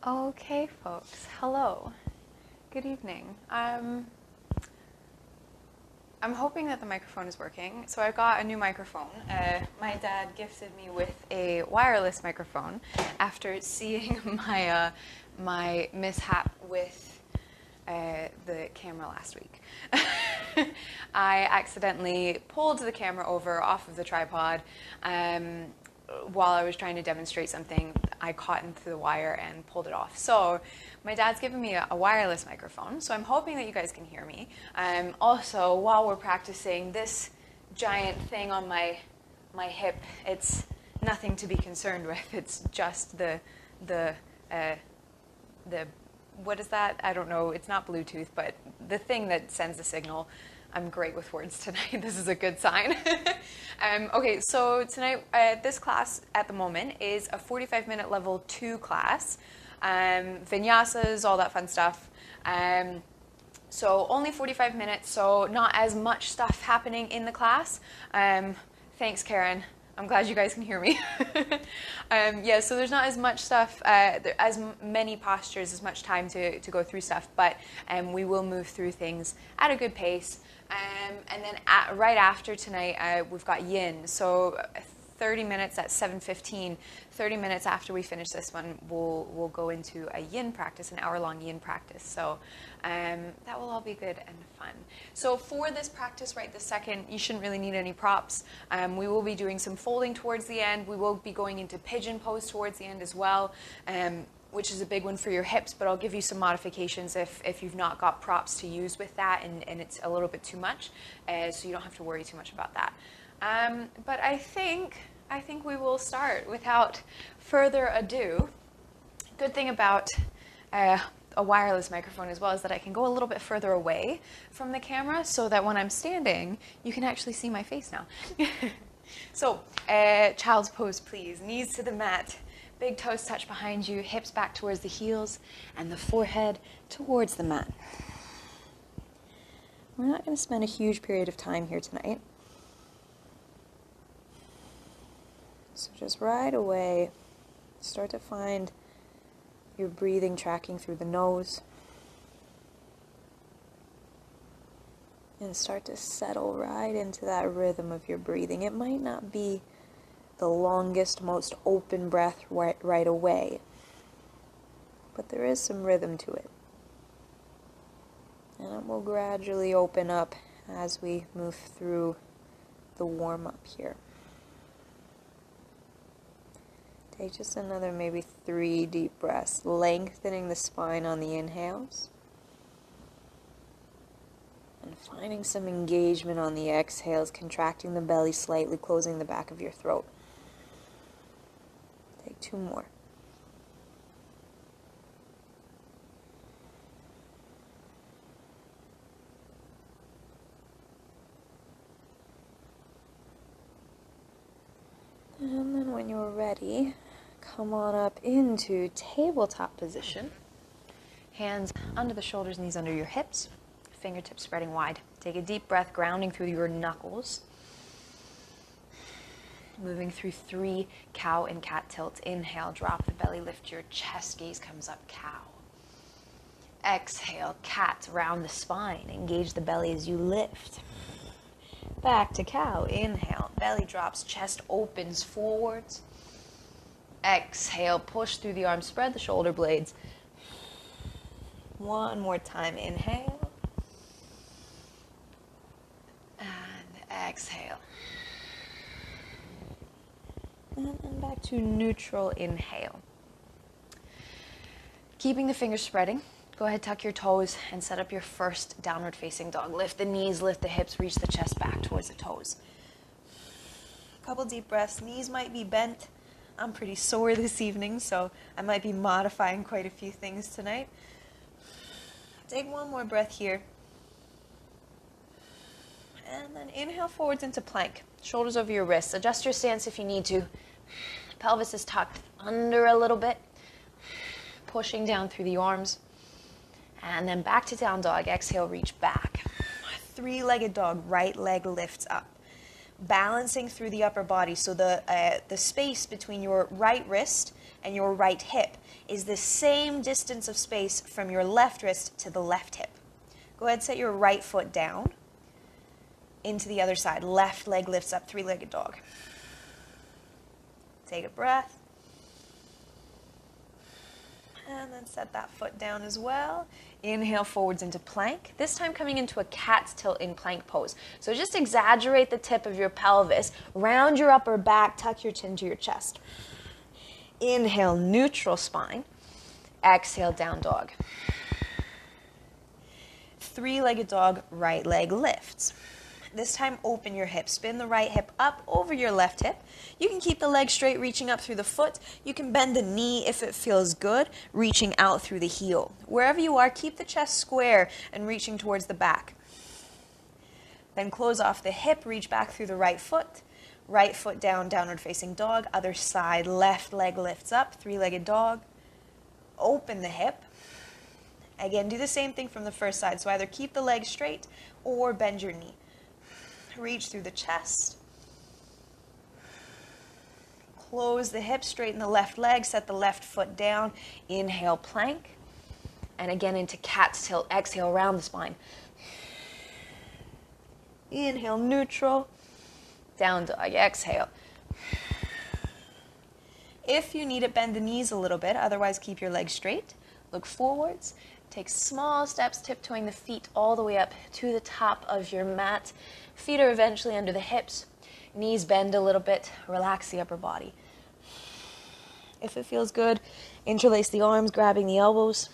Okay, folks. Hello. Good evening. I'm hoping that the microphone is working. So I've got a new microphone. My dad gifted me with a wireless microphone after seeing my mishap with the camera last week. I accidentally pulled the camera over off of the tripod while I was trying to demonstrate something. I caught into the wire and pulled it off. So my dad's given me a wireless microphone, so I'm hoping that you guys can hear me. Also, while we're practicing, this giant thing on my hip, it's nothing to be concerned with. It's just the what is that? I don't know. It's not Bluetooth, but the thing that sends the signal. I'm great with words tonight. This is a good sign. Okay, so tonight, this class at the moment is a 45-minute level 2 class. Vinyasas, all that fun stuff. So only 45 minutes, so not as much stuff happening in the class. Thanks, Karen. I'm glad you guys can hear me. Yeah, so there's not as much stuff, as many postures, as much time to go through stuff, but we will move through things at a good pace. And then right after tonight, we've got yin. So 30 minutes at 7:15, 30 minutes after we finish this one, we'll go into a yin practice, an hour-long yin practice. So that will all be good and fun. So for this practice right this second, you shouldn't really need any props. We will be doing some folding towards the end. We will be going into pigeon pose towards the end as well, which is a big one for your hips, but I'll give you some modifications if you've not got props to use with that and it's a little bit too much, so you don't have to worry too much about that. But I think we will start without further ado. Good thing about a wireless microphone as well is that I can go a little bit further away from the camera so that when I'm standing, you can actually see my face now. So, child's pose, please. Knees to the mat. Big toes touch behind you, hips back towards the heels, and the forehead towards the mat. We're not going to spend a huge period of time here tonight. So just right away, start to find your breathing tracking through the nose. And start to settle right into that rhythm of your breathing. It might not be the longest, most open breath right away, but there is some rhythm to it. And it will gradually open up as we move through the warm-up here. Take just another maybe 3 deep breaths, lengthening the spine on the inhales. And finding some engagement on the exhales, contracting the belly slightly, closing the back of your throat. Take 2 more. And then when you're ready, come on up into tabletop position. Hands under the shoulders, knees under your hips, fingertips spreading wide. Take a deep breath, grounding through your knuckles. Moving through 3 cow and cat tilts. Inhale, drop the belly, lift your chest, gaze comes up, cow. Exhale, cat, round the spine, engage the belly as you lift. Back to cow, inhale, belly drops, chest opens forwards. Exhale, push through the arms, spread the shoulder blades. One more time, inhale. And exhale. And then back to neutral inhale. Keeping the fingers spreading, go ahead, tuck your toes and set up your first downward facing dog. Lift the knees, lift the hips, reach the chest back towards the toes. A couple deep breaths. Knees might be bent. I'm pretty sore this evening, so I might be modifying quite a few things tonight. Take 1 more breath here. And then inhale forwards into plank. Shoulders over your wrists. Adjust your stance if you need to. Pelvis is tucked under a little bit. Pushing down through the arms. And then back to down dog. Exhale, reach back. 3-legged dog. Right leg lifts up. balancing through the upper body. So the space between your right wrist and your right hip is the same distance of space from your left wrist to the left hip. Go ahead, set your right foot down into the other side. Left leg lifts up, three-legged dog. Take a breath. And then set that foot down as well. Inhale forwards into plank. This time coming into a cat's tilt in plank pose. So just exaggerate the tip of your pelvis. Round your upper back. Tuck your chin to your chest. Inhale, neutral spine. Exhale, down dog. Three-legged dog, right leg lifts. This time open your hip. Spin the right hip up over your left hip. You can keep the leg straight, reaching up through the foot. You can bend the knee if it feels good, reaching out through the heel. Wherever you are, keep the chest square and reaching towards the back. Then close off the hip, reach back through the right foot down, downward facing dog. Other side, left leg lifts up, three-legged dog. Open the hip. Again, do the same thing from the first side. So either keep the leg straight or bend your knee. Reach through the chest. Close the hip, straighten the left leg, set the left foot down. Inhale, plank. And again into cat's tilt. Exhale, round the spine. Inhale, neutral. Down dog, exhale. If you need it, bend the knees a little bit. Otherwise, keep your legs straight. Look forwards. Take small steps, tiptoeing the feet all the way up to the top of your mat. Feet are eventually under the hips. Knees bend a little bit. Relax the upper body. If it feels good, interlace the arms, grabbing the elbows.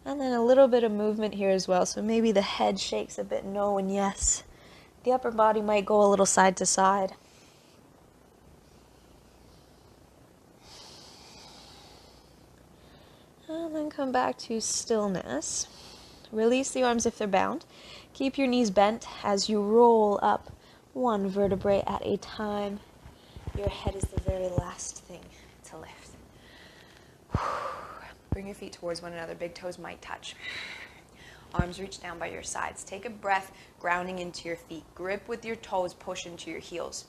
And then a little bit of movement here as well. So maybe the head shakes a bit, no and yes. The upper body might go a little side to side. And then come back to stillness. Release the arms if they're bound. Keep your knees bent as you roll up one vertebrae at a time. Your head is the very last thing to lift. Bring your feet towards one another. Big toes might touch. Arms reach down by your sides. Take a breath, grounding into your feet. Grip with your toes, push into your heels.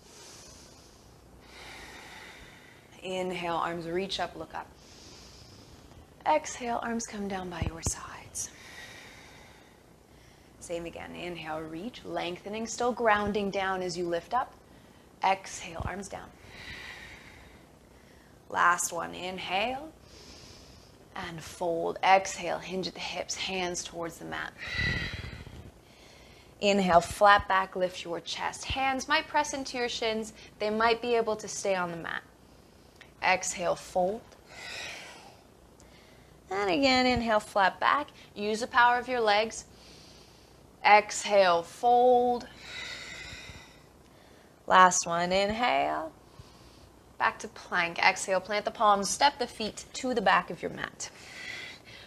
Inhale, arms reach up, look up. Exhale, arms come down by your sides. Same again. Inhale, reach, lengthening, still grounding down as you lift up. Exhale, arms down. Last one. Inhale and fold. Exhale, hinge at the hips, hands towards the mat. Inhale, flat back, lift your chest. Hands might press into your shins. They might be able to stay on the mat. Exhale, fold. And again, inhale, flat back. Use the power of your legs. Exhale, fold. Last one, inhale. Back to plank. Exhale, plant the palms, step the feet to the back of your mat.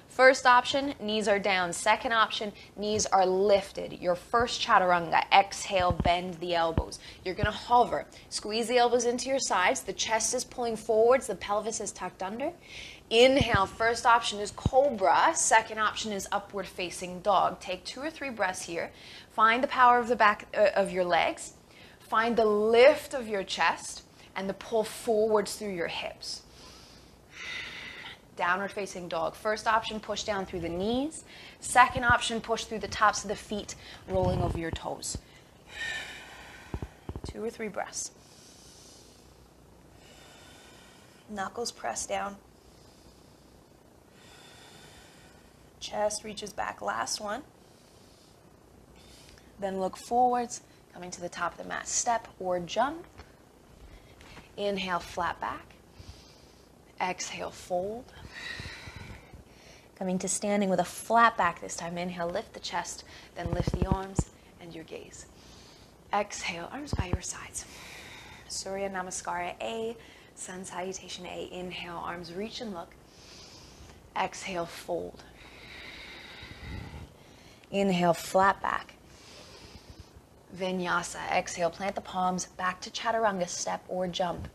First option, knees are down. Second option, knees are lifted. Your first chaturanga. Exhale, bend the elbows. You're going to hover. Squeeze the elbows into your sides. The chest is pulling forwards. The pelvis is tucked under. Inhale, first option is cobra. Second option is upward facing dog. Take 2 or 3 breaths here. Find the power of the back of your legs. Find the lift of your chest and the pull forwards through your hips. Downward facing dog. First option, push down through the knees. Second option, push through the tops of the feet, rolling over your toes. 2 or 3 breaths. Knuckles press down. Chest reaches back. Last one. Then look forwards, coming to the top of the mat. Step or jump. Inhale, flat back. Exhale, fold. Coming to standing with a flat back this time. Inhale, lift the chest, then lift the arms and your gaze. Exhale, arms by your sides. Surya Namaskara A, Sun Salutation A. Inhale, arms reach and look. Exhale, fold. Inhale, flat back. Vinyasa. Exhale, plant the palms, back to chaturanga, step or jump.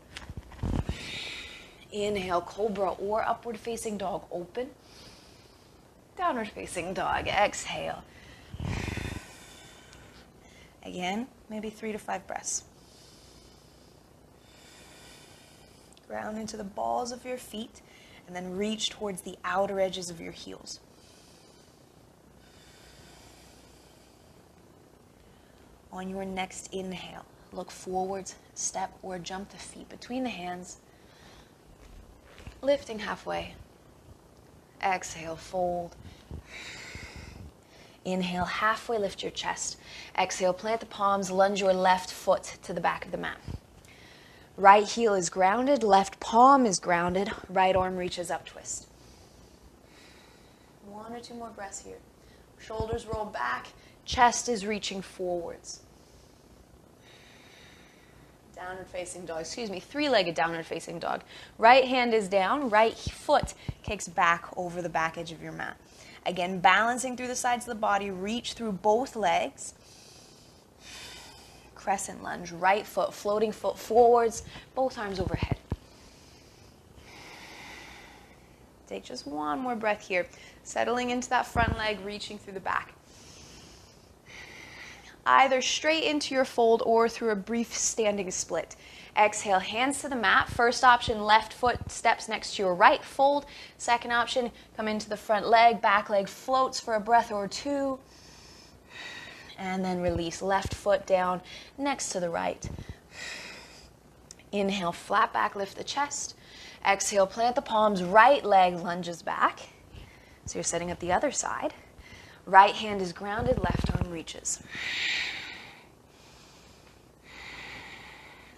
Inhale, cobra or upward facing dog. Open. Downward facing dog. Exhale. Again, maybe 3 to 5 breaths. Ground into the balls of your feet and then reach towards the outer edges of your heels. On your next inhale, look forwards, step or jump the feet between the hands, lifting halfway. Exhale, fold. Inhale, halfway lift your chest. Exhale, plant the palms, lunge your left foot to the back of the mat. Right heel is grounded, left palm is grounded, right arm reaches up, twist. 1 or 2 more breaths here. Shoulders roll back, chest is reaching forwards. Downward facing dog, 3-legged downward facing dog. Right hand is down, right foot kicks back over the back edge of your mat. Again, balancing through the sides of the body, reach through both legs. Crescent lunge, right foot, floating foot forwards, both arms overhead. Take just 1 more breath here. Settling into that front leg, reaching through the back. Either straight into your fold or through a brief standing split. Exhale, hands to the mat. First option, left foot steps next to your right fold. Second option, come into the front leg, back leg floats for a breath or 2. And then release, left foot down next to the right. Inhale, flat back, lift the chest. Exhale, plant the palms, right leg lunges back. So you're setting up the other side. Right hand is grounded, left arm reaches.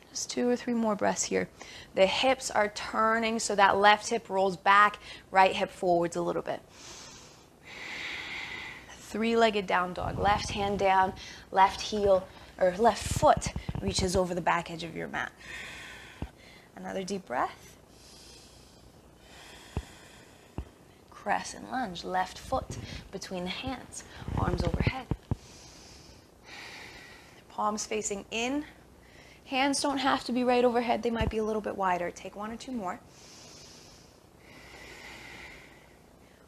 Just 2 or 3 more breaths here. The hips are turning, so that left hip rolls back, right hip forwards a little bit. 3-legged down dog. Left hand down, left heel, or left foot reaches over the back edge of your mat. Another deep breath. Crescent lunge, left foot between the hands, arms overhead. Palms facing in. Hands don't have to be right overhead, they might be a little bit wider. Take 1 or 2 more.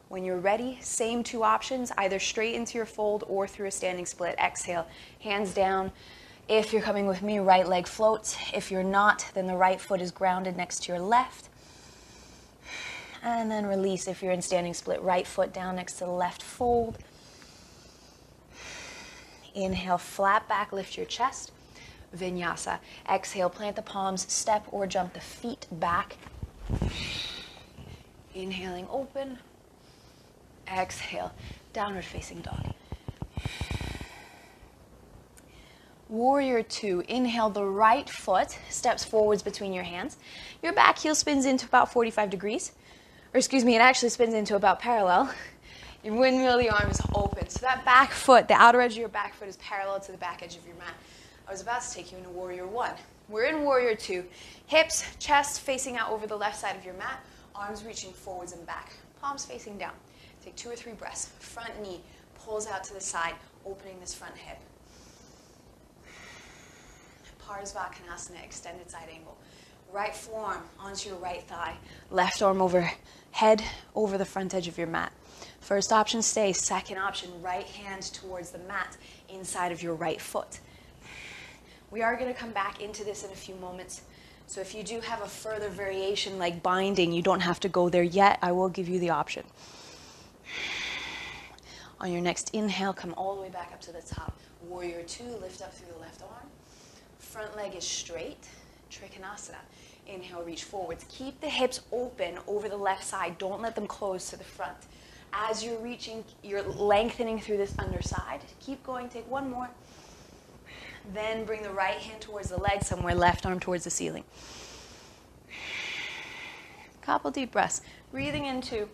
When you're ready, same 2 options, either straight into your fold or through a standing split. Exhale, hands down. If you're coming with me, right leg floats. If you're not, then the right foot is grounded next to your left. And then release if you're in standing split, right foot down next to the left fold. Inhale, flat back, lift your chest. Vinyasa. Exhale, plant the palms, step or jump the feet back. Inhaling, open. Exhale, downward facing dog. Warrior 2. Inhale, the right foot steps forwards between your hands. Your back heel spins into about 45 degrees. It actually spins into about parallel. You windmill the arms open. So that back foot, the outer edge of your back foot is parallel to the back edge of your mat. I was about to take you into Warrior 1. We're in Warrior 2. Hips, chest facing out over the left side of your mat. Arms reaching forwards and back. Palms facing down. Take 2 or 3 breaths. Front knee pulls out to the side, opening this front hip. Parsvakonasana, extended side angle. Right forearm onto your right thigh. Left arm overhead over the front edge of your mat. First option, stay. Second option, right hand towards the mat inside of your right foot. We are going to come back into this in a few moments. So if you do have a further variation like binding, you don't have to go there yet. I will give you the option. On your next inhale, come all the way back up to the top. Warrior 2, lift up through the left arm. Front leg is straight. Trikonasana. Inhale, reach forwards. Keep the hips open over the left side. Don't let them close to the front. As you're reaching, you're lengthening through this underside. Keep going, take 1 more. Then bring the right hand towards the leg somewhere, left arm towards the ceiling. Couple deep breaths. Breathing into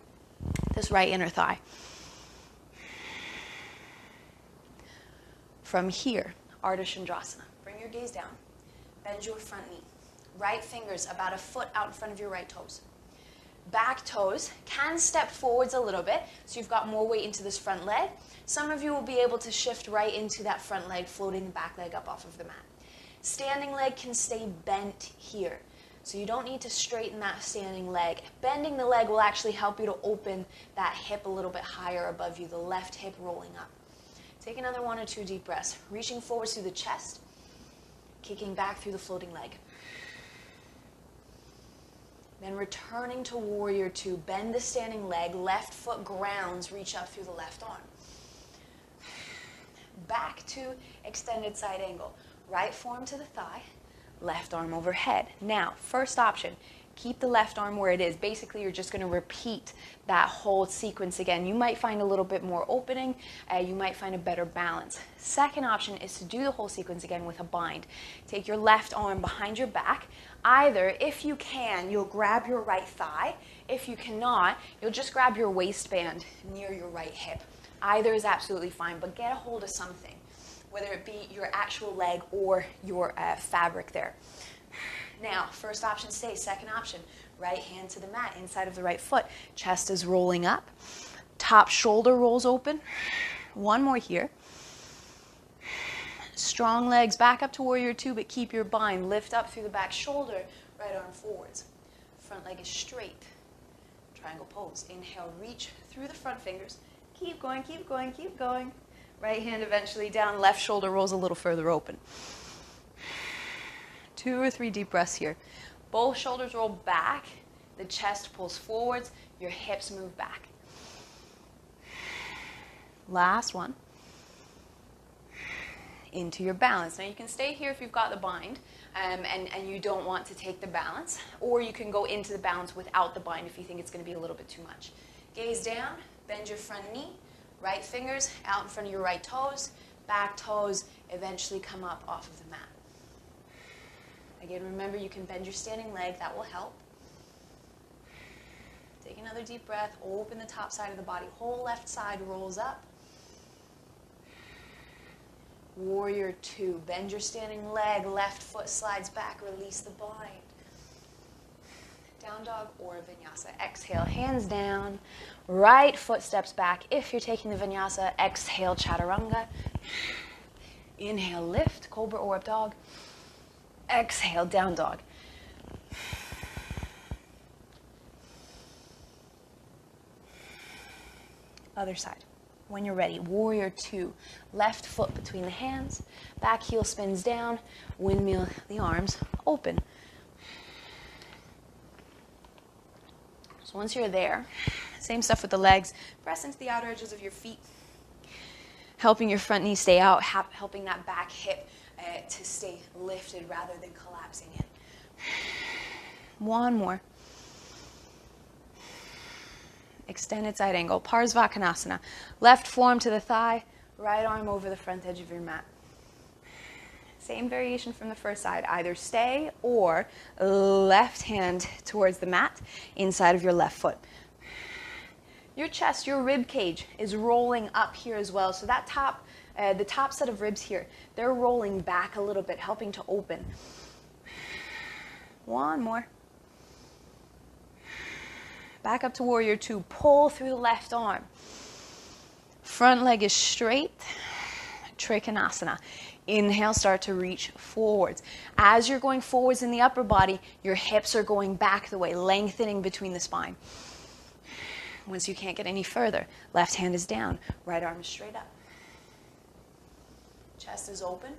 this right inner thigh. From here, Ardha Chandrasana. Bring your gaze down. Bend your front knee. Right fingers about a foot out in front of your right toes. Back toes can step forwards a little bit, so you've got more weight into this front leg. Some of you will be able to shift right into that front leg, floating the back leg up off of the mat. Standing leg can stay bent here, so you don't need to straighten that standing leg. Bending the leg will actually help you to open that hip a little bit higher above you, the left hip rolling up. Take another 1 or 2 deep breaths, reaching forward through the chest, kicking back through the floating leg. Then returning to warrior 2, bend the standing leg, left foot grounds, reach up through the left arm. Back to extended side angle. Right forearm to the thigh, left arm overhead. Now, first option, keep the left arm where it is. Basically, you're just going to repeat that whole sequence again. You might find a little bit more opening. You might find a better balance. Second option is to do the whole sequence again with a bind. Take your left arm behind your back. Either, if you can, you'll grab your right thigh. If you cannot, you'll just grab your waistband near your right hip. Either is absolutely fine, but get a hold of something, whether it be your actual leg or your fabric there. Now, first option stays. Second option, right hand to the mat, inside of the right foot. Chest is rolling up. Top shoulder rolls open. One more here. Strong legs back up to warrior 2, but keep your bind. Lift up through the back shoulder, right arm forwards. Front leg is straight. Triangle pose. Inhale, reach through the front fingers. Keep going, keep going, keep going. Right hand eventually down, left shoulder rolls a little further open. 2 or 3 deep breaths here. Both shoulders roll back, the chest pulls forwards, your hips move back. Last one. Into your balance. Now you can stay here if you've got the bind and you don't want to take the balance, or you can go into the balance without the bind if you think it's going to be a little bit too much. Gaze down, bend your front knee, right fingers out in front of your right toes, back toes eventually come up off of the mat. Again, remember you can bend your standing leg, that will help. Take another deep breath, open the top side of the body, whole left side rolls up. Warrior 2, bend your standing leg, left foot slides back, release the bind. Down dog or vinyasa. Exhale, hands down, right foot steps back. If you're taking the vinyasa, exhale, chaturanga. Inhale, lift, cobra or up dog. Exhale, down dog. Other side. When you're ready, warrior 2, left foot between the hands, back heel spins down, windmill the arms, open. So once you're there, same stuff with the legs, press into the outer edges of your feet, helping your front knee stay out, helping that back hip to stay lifted rather than collapsing in. One more. Extended side angle, Parsvakonasana. Left forearm to the thigh, right arm over the front edge of your mat. Same variation from the first side. Either stay or left hand towards the mat, inside of your left foot. Your chest, your rib cage is rolling up here as well. So that the top set of ribs here, they're rolling back a little bit, helping to open. One more. Back up to warrior 2. Pull through the left arm. Front leg is straight. Trikonasana. Inhale, start to reach forwards. As you're going forwards in the upper body, your hips are going back the way, lengthening between the spine. Once you can't get any further, left hand is down, right arm is straight up. Chest is open.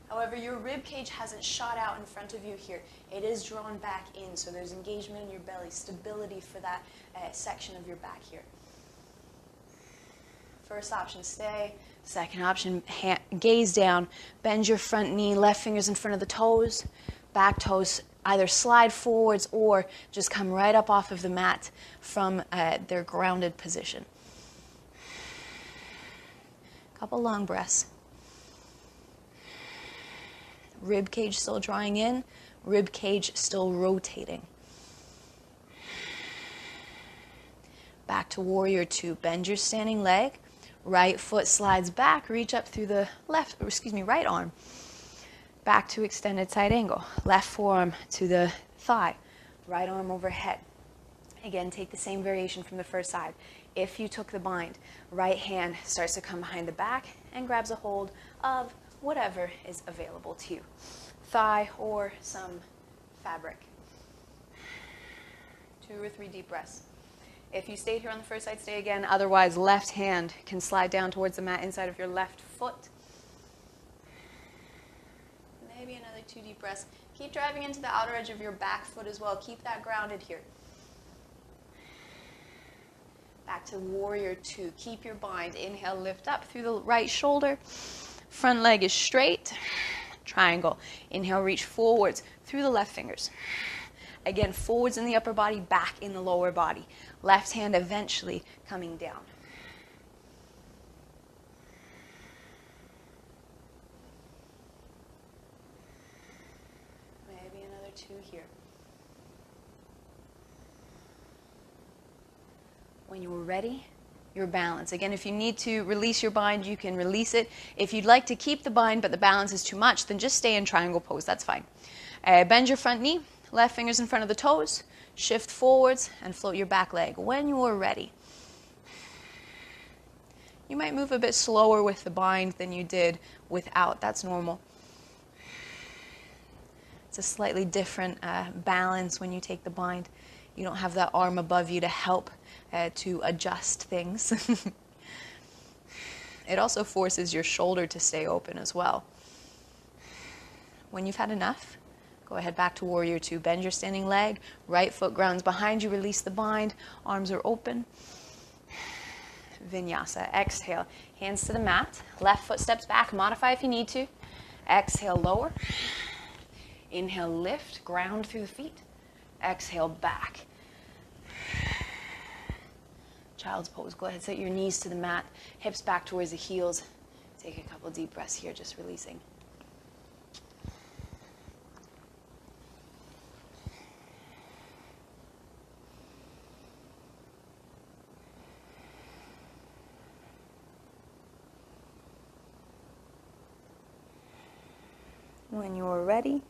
However, your rib cage hasn't shot out in front of you here. It is drawn back in, so there's engagement in your belly, stability for that section of your back here. First option, stay. Second option, gaze down, bend your front knee, left fingers in front of the toes, back toes either slide forwards or just come right up off of the mat from their grounded position. Couple long breaths. Rib cage still drawing in, rib cage still rotating. Back to warrior 2. Bend your standing leg. Right foot slides back, reach up through the right arm. Back to extended side angle. Left forearm to the thigh. Right arm overhead. Again, take the same variation from the first side. If you took the bind, right hand starts to come behind the back and grabs a hold of whatever is available to you. Thigh or some fabric. 2 or 3 deep breaths. If you stayed here on the first side, stay again. Otherwise, left hand can slide down towards the mat inside of your left foot. Maybe another 2 deep breaths. Keep driving into the outer edge of your back foot as well. Keep that grounded here. Back to warrior 2. Keep your bind. Inhale, lift up through the right shoulder. Front leg is straight. Triangle. Inhale, reach forwards through the left fingers. Again, forwards in the upper body, back in the lower body. Left hand eventually coming down. Maybe another 2 here. When you're ready, your balance. Again, if you need to release your bind, you can release it. If you'd like to keep the bind, but the balance is too much, then just stay in triangle pose. That's fine. Bend your front knee, left fingers in front of the toes, shift forwards, and float your back leg. When you are ready, you might move a bit slower with the bind than you did without. That's normal. It's a slightly different balance when you take the bind. You don't have that arm above you to help to adjust things. It also forces your shoulder to stay open as well. When you've had enough, go ahead back to warrior 2. Bend your standing leg, right foot grounds behind you, release the bind, arms are open. Vinyasa. Exhale, hands to the mat, left foot steps back, modify if you need to. Exhale, lower. Inhale, lift, ground through the feet. Exhale, back. Child's pose. Go ahead, set your knees to the mat, hips back towards the heels. Take a couple deep breaths here, just releasing. When you're ready,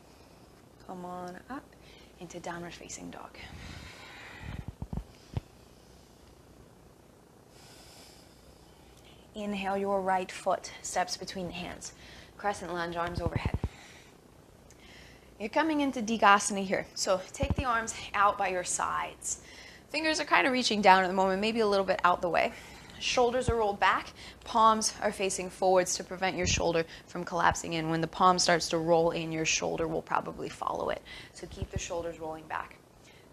come on up into downward facing dog. Inhale, your right foot steps between the hands. Crescent lunge, arms overhead. You're coming into Dikasana here. So take the arms out by your sides. Fingers are kind of reaching down at the moment, maybe a little bit out the way. Shoulders are rolled back. Palms are facing forwards to prevent your shoulder from collapsing in. When the palm starts to roll in, your shoulder will probably follow it. So keep the shoulders rolling back.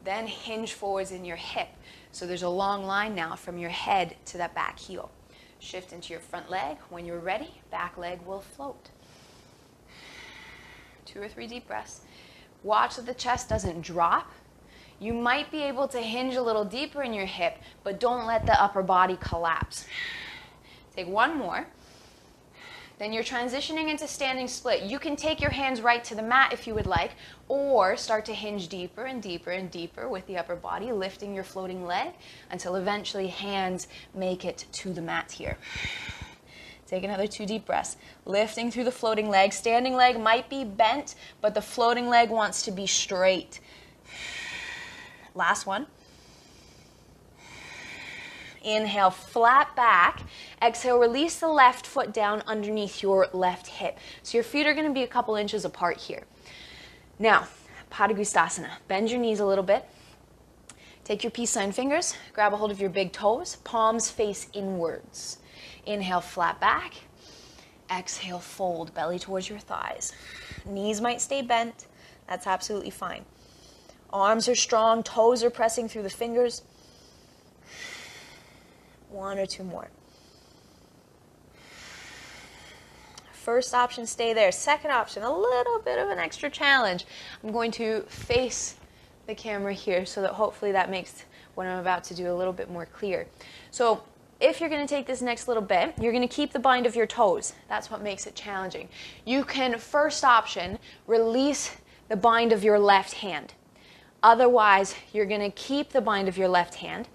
Then hinge forwards in your hip. So there's a long line now from your head to that back heel. Shift into your front leg. When you're ready, back leg will float. 2 or 3 deep breaths. Watch that the chest doesn't drop. You might be able to hinge a little deeper in your hip, but don't let the upper body collapse. Take 1 more. Then you're transitioning into standing split. You can take your hands right to the mat if you would like, or start to hinge deeper and deeper and deeper with the upper body, lifting your floating leg until eventually hands make it to the mat here. Take another 2 deep breaths. Lifting through the floating leg. Standing leg might be bent, but the floating leg wants to be straight. Last one. Inhale, flat back. Exhale, release the left foot down underneath your left hip. So your feet are going to be a couple inches apart here. Now, Padangusthasana. Bend your knees a little bit. Take your peace sign fingers. Grab a hold of your big toes. Palms face inwards. Inhale, flat back. Exhale, fold. Belly towards your thighs. Knees might stay bent. That's absolutely fine. Arms are strong. Toes are pressing through the fingers. 1 or 2 more. First option, stay there. Second option, a little bit of an extra challenge. I'm going to face the camera here so that hopefully that makes what I'm about to do a little bit more clear. So if you're going to take this next little bit, you're going to keep the bind of your toes. That's what makes it challenging. You can, first option, release the bind of your left hand. Otherwise, you're going to keep the bind of your left hand.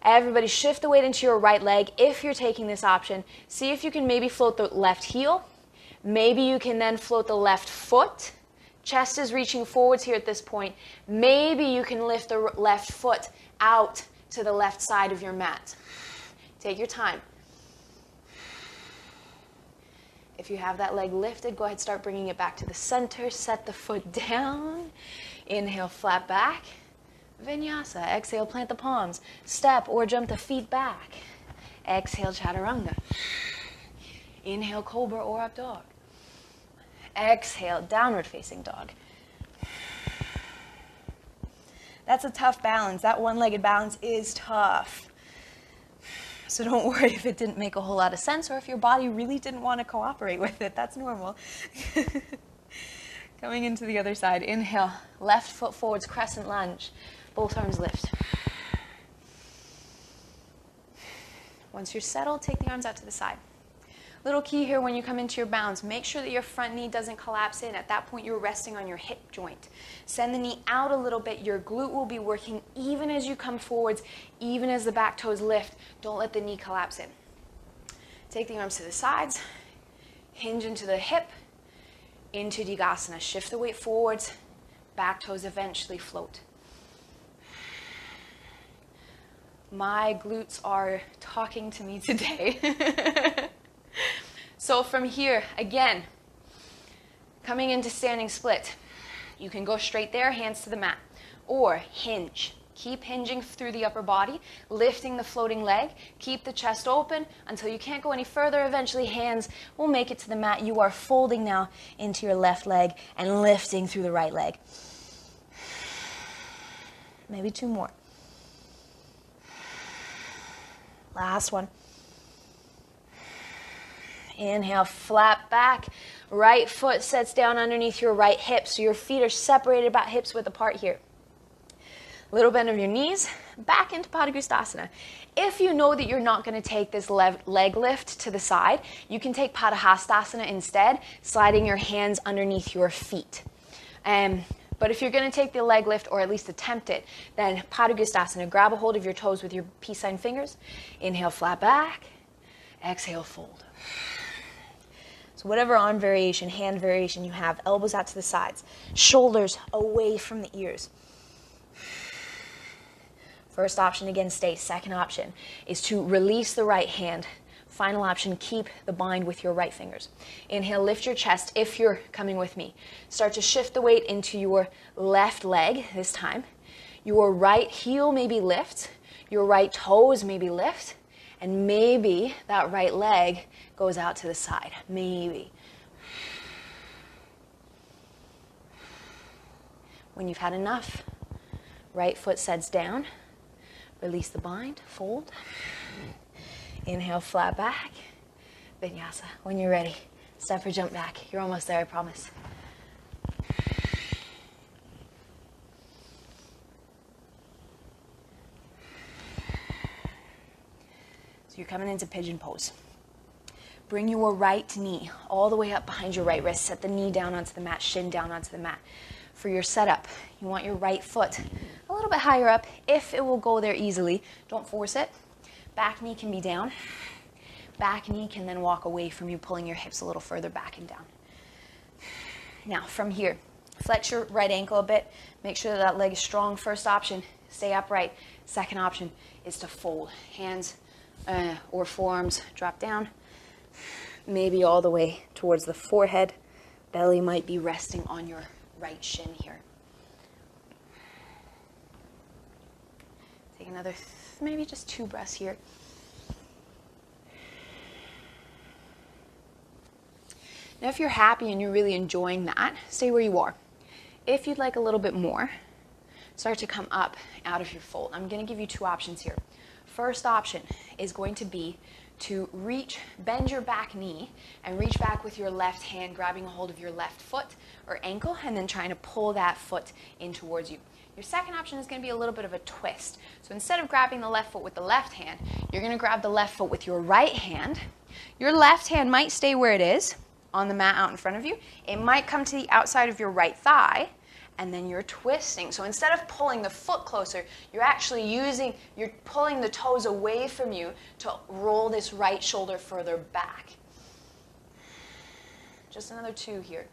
Everybody shift the weight into your right leg. If you're taking this option, see if you can maybe float the left heel. Maybe you can then float the left foot. Chest is reaching forwards here at this point. Maybe you can lift the left foot out to the left side of your mat. Take your time. If you have that leg lifted, go ahead, start bringing it back to the center. Set the foot down. Inhale, flat back. Vinyasa. Exhale, plant the palms. Step or jump the feet back. Exhale, chaturanga. Inhale, cobra or up dog. Exhale, downward facing dog. That's a tough balance. That one-legged balance is tough. So don't worry if it didn't make a whole lot of sense or if your body really didn't want to cooperate with it. That's normal. Coming into the other side. Inhale, left foot forwards, crescent lunge. Both arms lift. Once you're settled, take the arms out to the side. Little key here when you come into your bounce, make sure that your front knee doesn't collapse in. At that point, you're resting on your hip joint. Send the knee out a little bit. Your glute will be working even as you come forwards, even as the back toes lift. Don't let the knee collapse in. Take the arms to the sides, hinge into the hip, into Digasana. Shift the weight forwards, back toes eventually float. My glutes are talking to me today. So from here, again, coming into standing split, you can go straight there, hands to the mat, or hinge. Keep hinging through the upper body, lifting the floating leg. Keep the chest open until you can't go any further. Eventually, hands will make it to the mat. You are folding now into your left leg and lifting through the right leg. Maybe two more. Last one. Inhale, flat back. Right foot sets down underneath your right hip. So your feet are separated about hips width apart here. Little bend of your knees, back into Padangusthasana. If you know that you're not going to take this leg lift to the side, you can take Padahastasana instead, sliding your hands underneath your feet. But if you're going to take the leg lift, or at least attempt it, then Padangusthasana. Grab a hold of your toes with your peace sign fingers. Inhale, flat back. Exhale, fold. So whatever arm variation, hand variation you have, elbows out to the sides, shoulders away from the ears. First option, again, stay. Second option is to release the right hand. Final option, keep the bind with your right fingers. Inhale, lift your chest if you're coming with me. Start to shift the weight into your left leg this time. Your right heel maybe lift. Your right toes maybe lift. And maybe that right leg goes out to the side. Maybe. When you've had enough, right foot sets down. Release the bind, fold. Inhale, flat back. Vinyasa. When you're ready, step or jump back. You're almost there, I promise. So you're coming into pigeon pose. Bring your right knee all the way up behind your right wrist. Set the knee down onto the mat, shin down onto the mat. For your setup, you want your right foot a little bit higher up if it will go there easily. Don't force it. Back knee can be down. Back knee can then walk away from you, pulling your hips a little further back and down. Now, from here, flex your right ankle a bit. Make sure that leg is strong. First option, stay upright. Second option is to fold. Hands or forearms drop down. Maybe all the way towards the forehead. Belly might be resting on your right shin here. Take another, maybe just 2 breaths here. Now, if you're happy and you're really enjoying that, stay where you are. If you'd like a little bit more, start to come up out of your fold. I'm going to give you 2 options here. First option is going to be to bend your back knee and reach back with your left hand, grabbing a hold of your left foot or ankle, and then trying to pull that foot in towards you. Your second option is going to be a little bit of a twist. So instead of grabbing the left foot with the left hand, you're going to grab the left foot with your right hand. Your left hand might stay where it is on the mat out in front of you. It might come to the outside of your right thigh, and then you're twisting. So instead of pulling the foot closer, you're pulling the toes away from you to roll this right shoulder further back. Just another 2 here.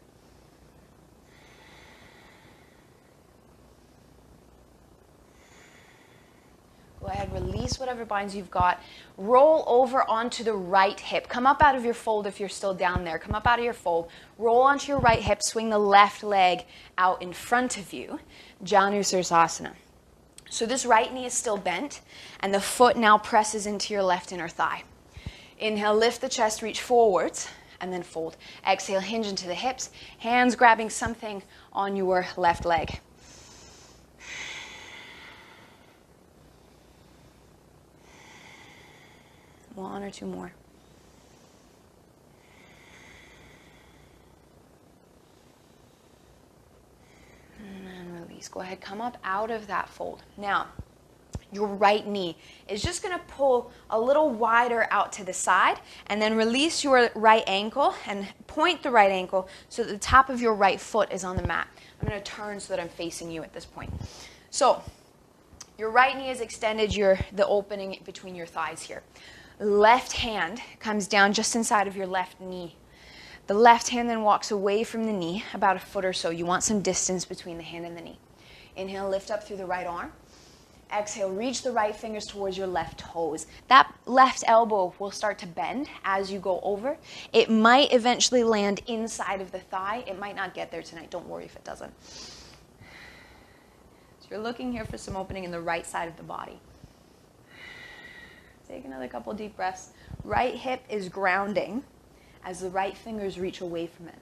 Go ahead, release whatever binds you've got. Roll over onto the right hip. Come up out of your fold if you're still down there. Come up out of your fold. Roll onto your right hip. Swing the left leg out in front of you. Janu Sirsasana. So this right knee is still bent, and the foot now presses into your left inner thigh. Inhale, lift the chest, reach forwards, and then fold. Exhale, hinge into the hips, hands grabbing something on your left leg. One or two more. And then release. Go ahead, come up out of that fold. Now, your right knee is just going to pull a little wider out to the side, and then release your right ankle and point the right ankle so that the top of your right foot is on the mat. I'm going to turn so that I'm facing you at this point. So your right knee is extended, the opening between your thighs here. Left hand comes down just inside of your left knee. The left hand then walks away from the knee about a foot or so. You want some distance between the hand and the knee. Inhale, lift up through the right arm. Exhale, reach the right fingers towards your left toes. That left elbow will start to bend as you go over. It might eventually land inside of the thigh. It might not get there tonight. Don't worry if it doesn't. So you're looking here for some opening in the right side of the body. Take another couple deep breaths. Right hip is grounding as the right fingers reach away from it.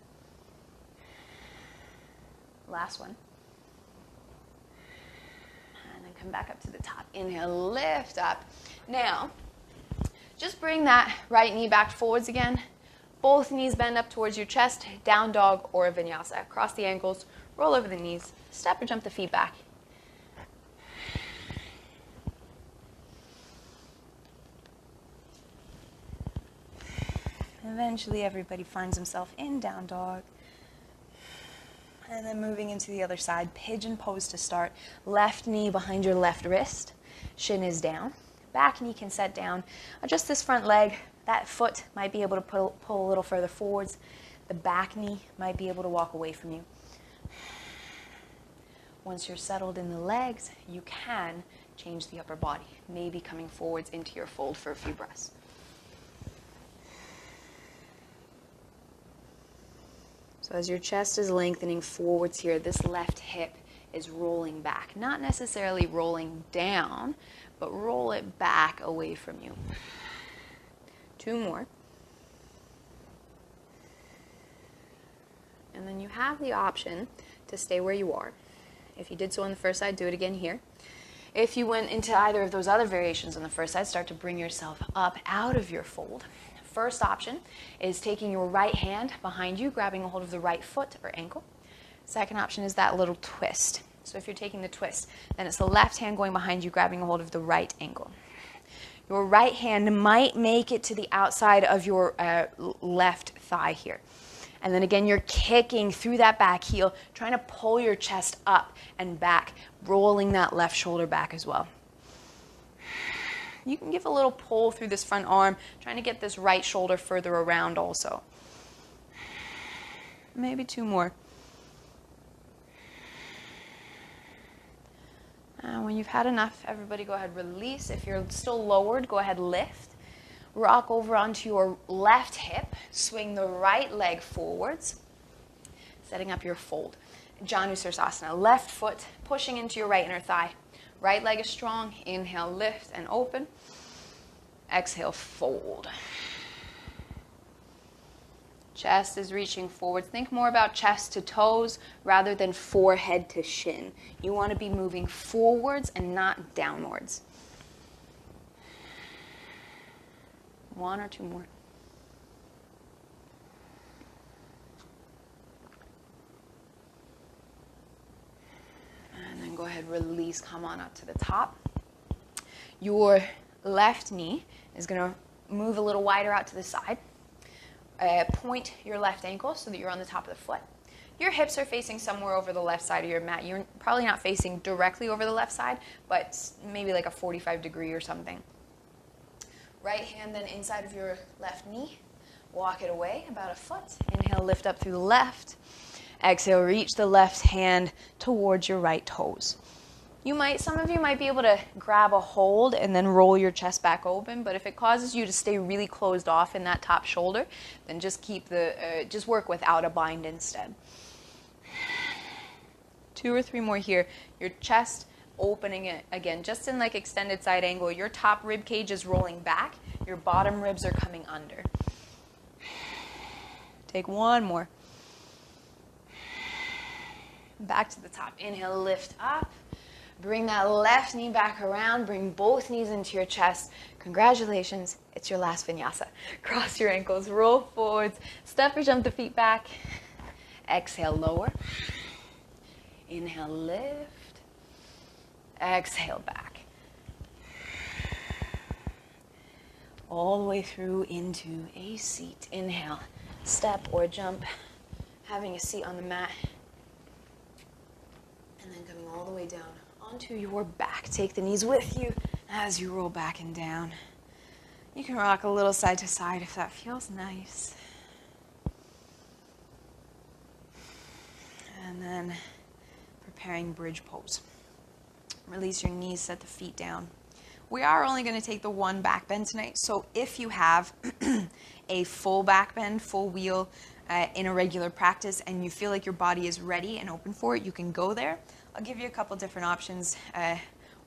Last one. And then come back up to the top. Inhale, lift up. Now, just bring that right knee back forwards again. Both knees bend up towards your chest, down dog or a vinyasa. Cross the ankles, roll over the knees, step or jump the feet back. Eventually, everybody finds himself in down dog. And then moving into the other side, pigeon pose to start. Left knee behind your left wrist. Shin is down. Back knee can set down. Adjust this front leg. That foot might be able to pull a little further forwards. The back knee might be able to walk away from you. Once you're settled in the legs, you can change the upper body. Maybe coming forwards into your fold for a few breaths. So as your chest is lengthening forwards here, this left hip is rolling back. Not necessarily rolling down, but roll it back away from you. Two more. And then you have the option to stay where you are. If you did so on the first side, do it again here. If you went into either of those other variations on the first side, start to bring yourself up out of your fold. First option is taking your right hand behind you, grabbing a hold of the right foot or ankle. Second option is that little twist. So if you're taking the twist, then it's the left hand going behind you, grabbing a hold of the right ankle. Your right hand might make it to the outside of your left thigh here. And then again, you're kicking through that back heel, trying to pull your chest up and back, rolling that left shoulder back as well. You can give a little pull through this front arm, trying to get this right shoulder further around also. Maybe two more. When you've had enough, everybody go ahead, release. If you're still lowered, go ahead, lift. Rock over onto your left hip. Swing the right leg forwards, setting up your fold. Janu Sirsasana. Left foot pushing into your right inner thigh. Right leg is strong. Inhale, lift and open. Exhale, fold. Chest is reaching forwards. Think more about chest to toes rather than forehead to shin. You want to be moving forwards and not downwards. One or two more. And then go ahead, release, come on up to the top. Your left knee is going to move a little wider out to the side. Point your left ankle so that you're on the top of the foot. Your hips are facing somewhere over the left side of your mat. You're probably not facing directly over the left side, but maybe like a 45 degree or something. Right hand then inside of your left knee. Walk it away about a foot. Inhale, lift up through the left. Exhale, reach the left hand towards your right toes. Some of you might be able to grab a hold and then roll your chest back open, but if it causes you to stay really closed off in that top shoulder, then just just work without a bind instead. Two or three more here. Your chest opening it again, just in like extended side angle. Your top rib cage is rolling back. Your bottom ribs are coming under. Take one more. Back to the top. Inhale, lift up. Bring that left knee back around. Bring both knees into your chest. Congratulations, it's your last vinyasa. Cross your ankles, roll forwards, step or jump the feet back. Exhale, lower. Inhale, lift. Exhale, back. All the way through into a seat. Inhale, step or jump, having a seat on the mat. And then coming all the way down onto your back. Take the knees with you as you roll back and down. You can rock a little side to side if that feels nice. And then preparing bridge pose. Release your knees, set the feet down. We are only going to take the one back bend tonight, so if you have a full back bend, full wheel in a regular practice, and you feel like your body is ready and open for it, you can go there. I'll give you a couple different options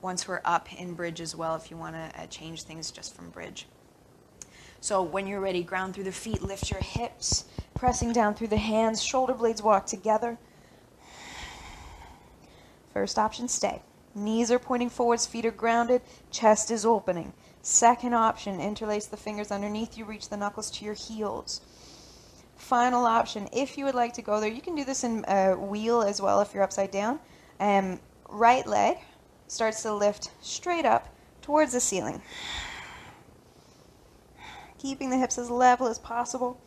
once we're up in bridge as well, if you want to change things just from bridge. So when you're ready, ground through the feet, lift your hips, pressing down through the hands, shoulder blades walk together. First option, stay. Knees are pointing forwards, feet are grounded, chest is opening. Second option, interlace the fingers underneath you, reach the knuckles to your heels. Final option, if you would like to go there, you can do this in wheel as well if you're upside down. Right leg starts to lift straight up towards the ceiling. Keeping the hips as level as possible.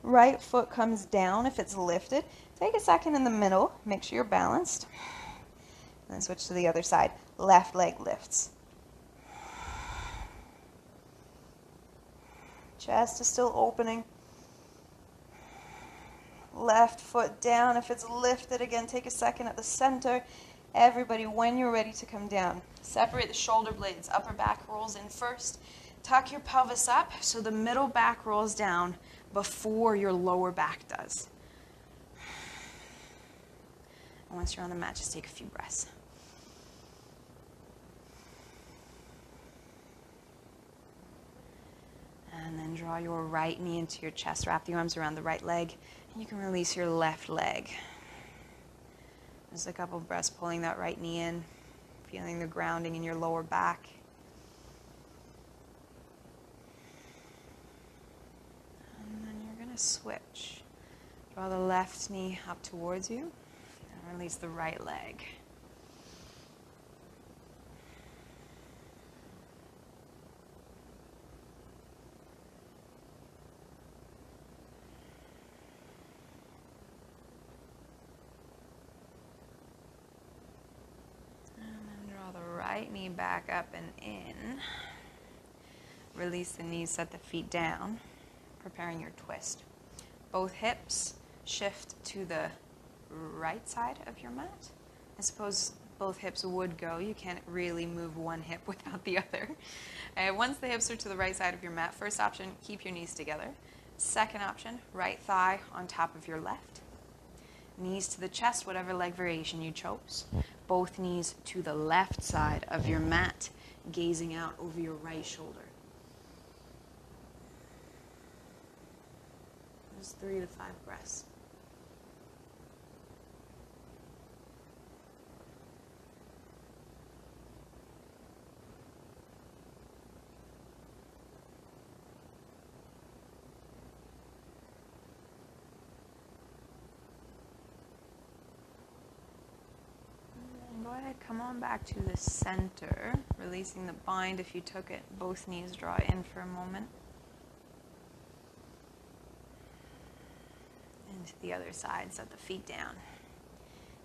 Right foot comes down if it's lifted. Take a second in the middle, make sure you're balanced. And then switch to the other side. Left leg lifts. Chest is still opening. Left foot down if it's lifted. Again, take a second at the center. Everybody, when you're ready to come down, separate the shoulder blades. Upper back rolls in first. Tuck your pelvis up so the middle back rolls down before your lower back does. And once you're on the mat, just take a few breaths. And then draw your right knee into your chest. Wrap the arms around the right leg. And you can release your left leg. Just a couple breaths pulling that right knee in, feeling the grounding in your lower back. And then you're going to switch. Draw the left knee up towards you and release the right leg. Right knee back up and in. Release the knees, set the feet down, preparing your twist. Both hips shift to the right side of your mat. I suppose both hips would go. You can't really move one hip without the other. Once the hips are to the right side of your mat, first option, keep your knees together. Second option, right thigh on top of your left. Knees to the chest, whatever leg variation you chose. Both knees to the left side of your mat, gazing out over your right shoulder. Just 3 to 5 breaths. Go ahead, come on back to the center, releasing the bind if you took it. Both knees draw in for a moment. And to the other side, set the feet down.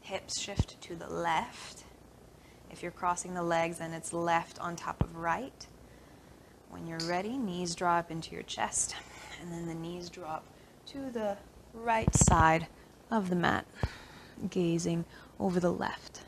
Hips shift to the left. If you're crossing the legs, then it's left on top of right. When you're ready, knees draw up into your chest. And then the knees drop to the right side of the mat, gazing over the left.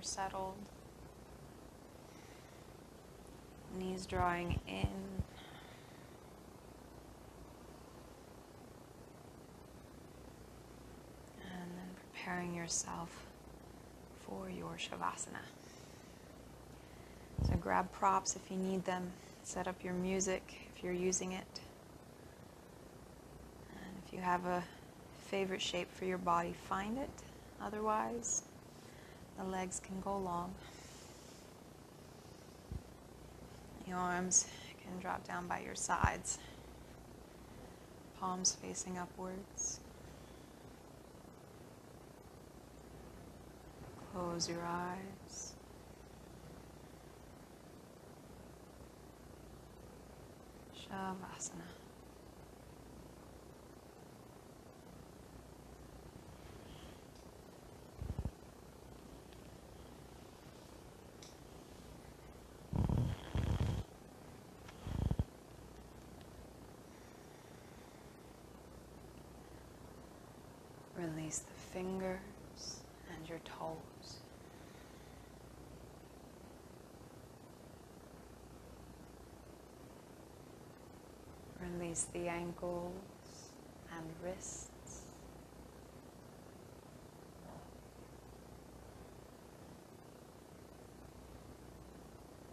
settled. Knees drawing in. And then preparing yourself for your Shavasana. So grab props if you need them. Set up your music if you're using it. And if you have a favorite shape for your body, find it. Otherwise, the legs can go long. The arms can drop down by your sides. Palms facing upwards. Close your eyes. Shavasana. Release the fingers and your toes. Release the ankles and wrists.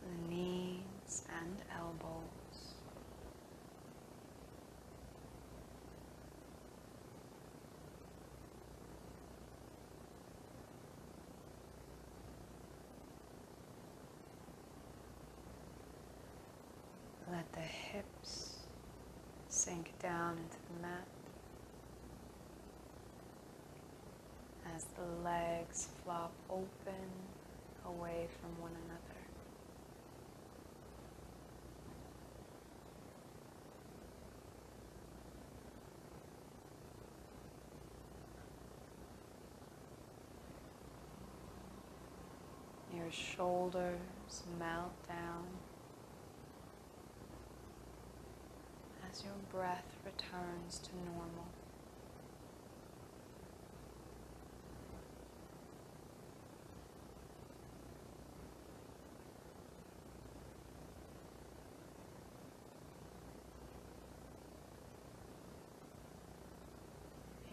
The knees and elbows. Let the hips sink down into the mat as the legs flop open away from one another. Your shoulders melt down as your breath returns to normal.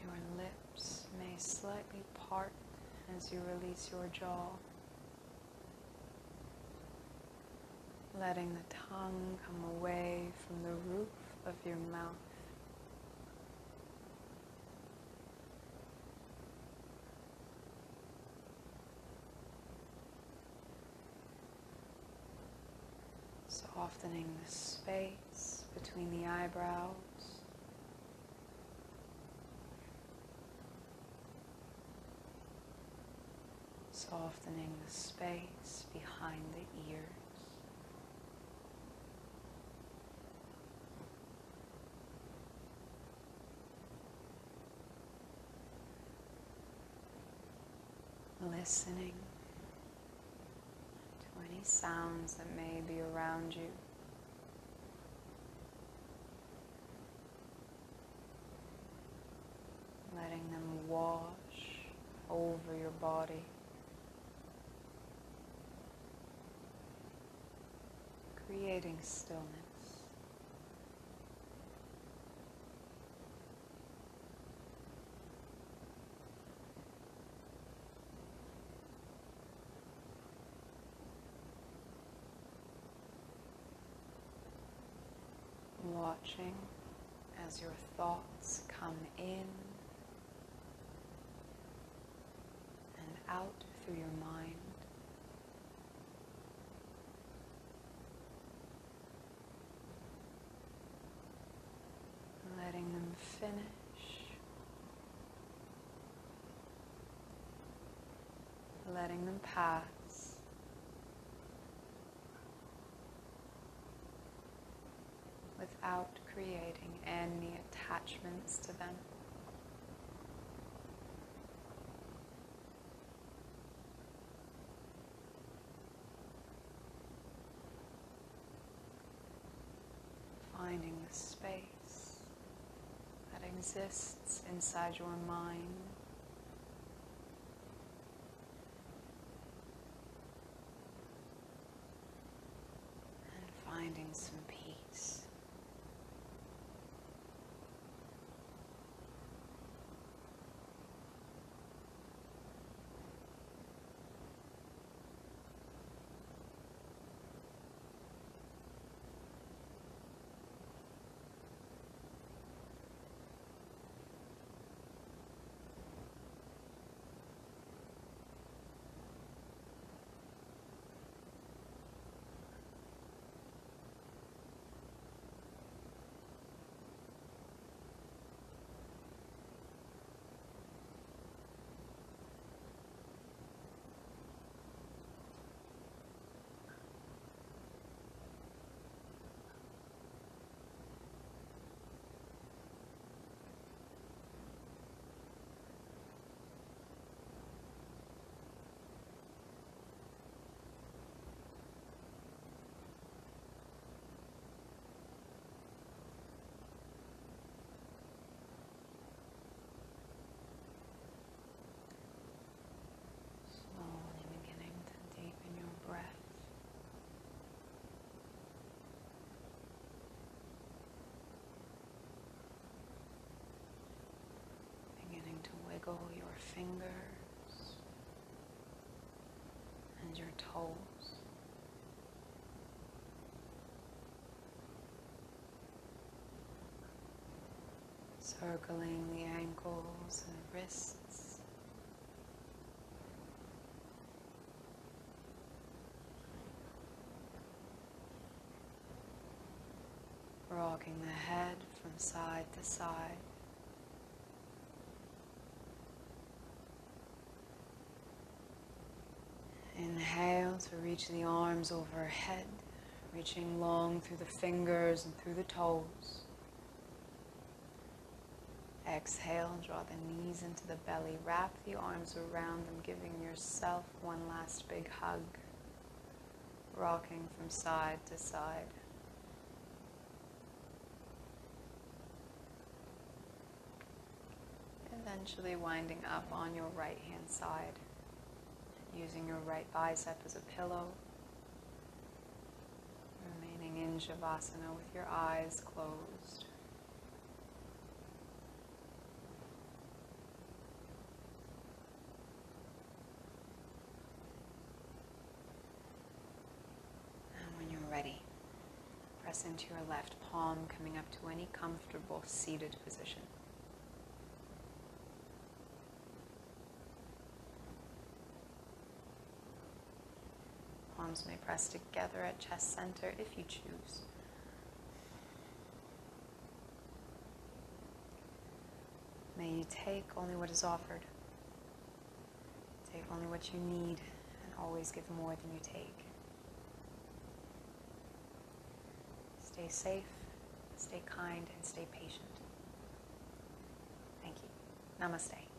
Your lips may slightly part as you release your jaw, letting the tongue come away from the roof of your mouth. Softening the space between the eyebrows. Softening the space behind the ears. Listening to any sounds that may be around you. Letting them wash over your body. Creating stillness. Watching as your thoughts come in and out through your mind. Letting them finish. Letting them pass. Without creating any attachments to them. Finding the space that exists inside your mind finding some peace. Slowly beginning to deepen your breath. Beginning to wiggle your fingers and your toes. Circling the ankles and wrists. Rocking the head from side to side. Inhale to reach the arms overhead, reaching long through the fingers and through the toes. Exhale, draw the knees into the belly, wrap the arms around them, giving yourself one last big hug, rocking from side to side. Eventually winding up on your right hand side, using your right bicep as a pillow, remaining in Shavasana with your eyes closed. And when you're ready, press into your left palm, coming up to any comfortable seated position. Palms may press together at chest center if you choose. May you take only what is offered. Take only what you need and always give more than you take. Stay safe, stay kind, and stay patient. Thank you. Namaste.